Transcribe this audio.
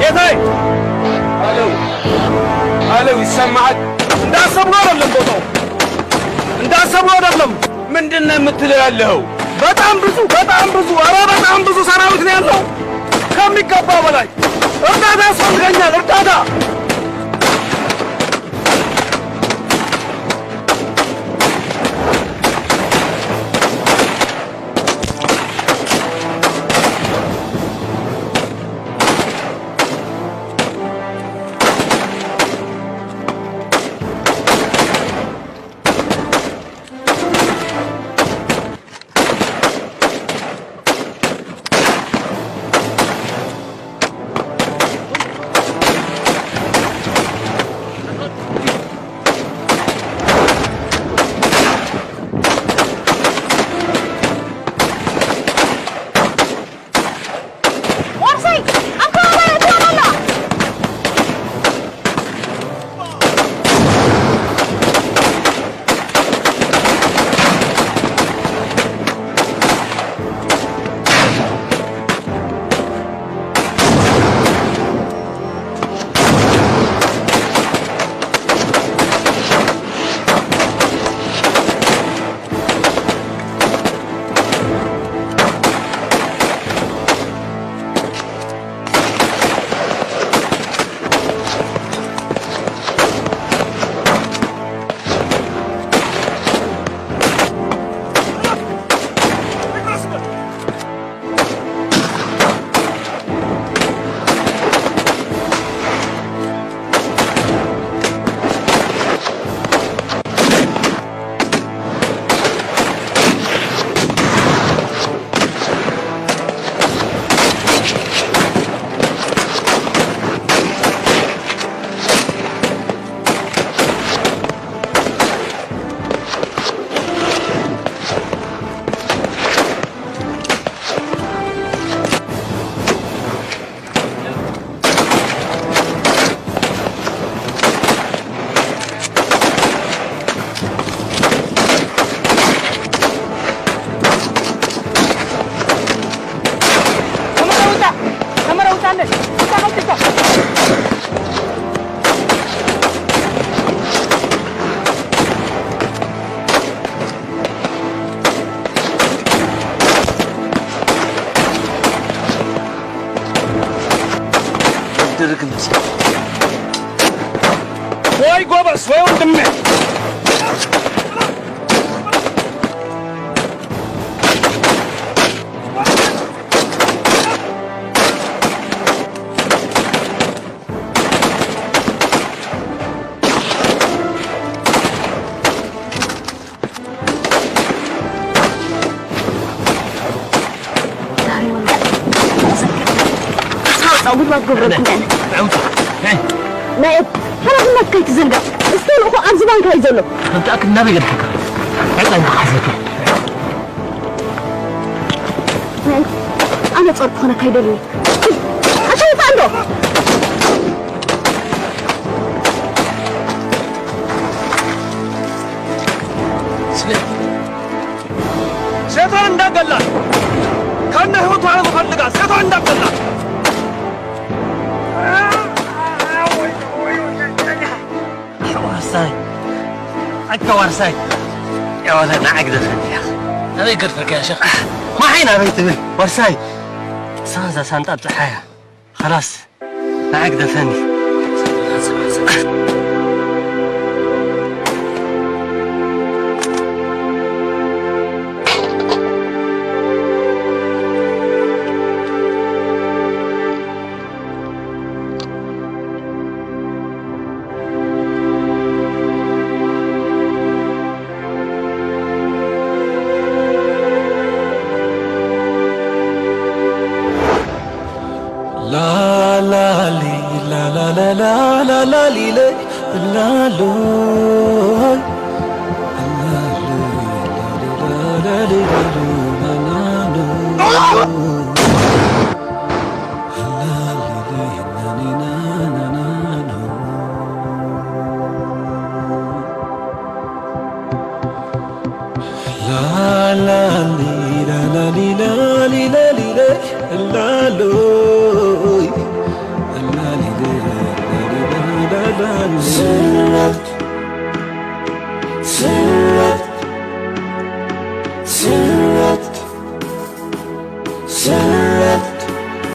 ጌታዬ አለው ይሰማሃል እንዳሰብነው አይደለም ቦታው እንዳሰብነው አይደለም ምንድነው የምትለው ያለው በጣም ብዙ ኧረ በጣም ብዙ ሰራዊት ነው ያለው ከሚገባው በላይ እርዳታ ያስፈልገኛል እርዳታ ወይ ጎበስ ወይ ወንድሜ نائب حرام ما كيت زنقة استنى أخو أرزبان كايزلو متأكد النبي قد فكر عطا انت حزتي نائب أنا تصرف خانا كايدلو عشان يفعله ሴቷን እንዳገላት ከነ ህይወቷ አልፈልጋት ሴቷን እንዳገላት ورساي أنت ورساي يا ولد أنا أقدر يا أخي أنا يقرفك يا شيخ ما حين أبيت به ورساي سانزا سانتا بصحايا خلاص لا أقدر ثاني la la li la li la li la li la la lo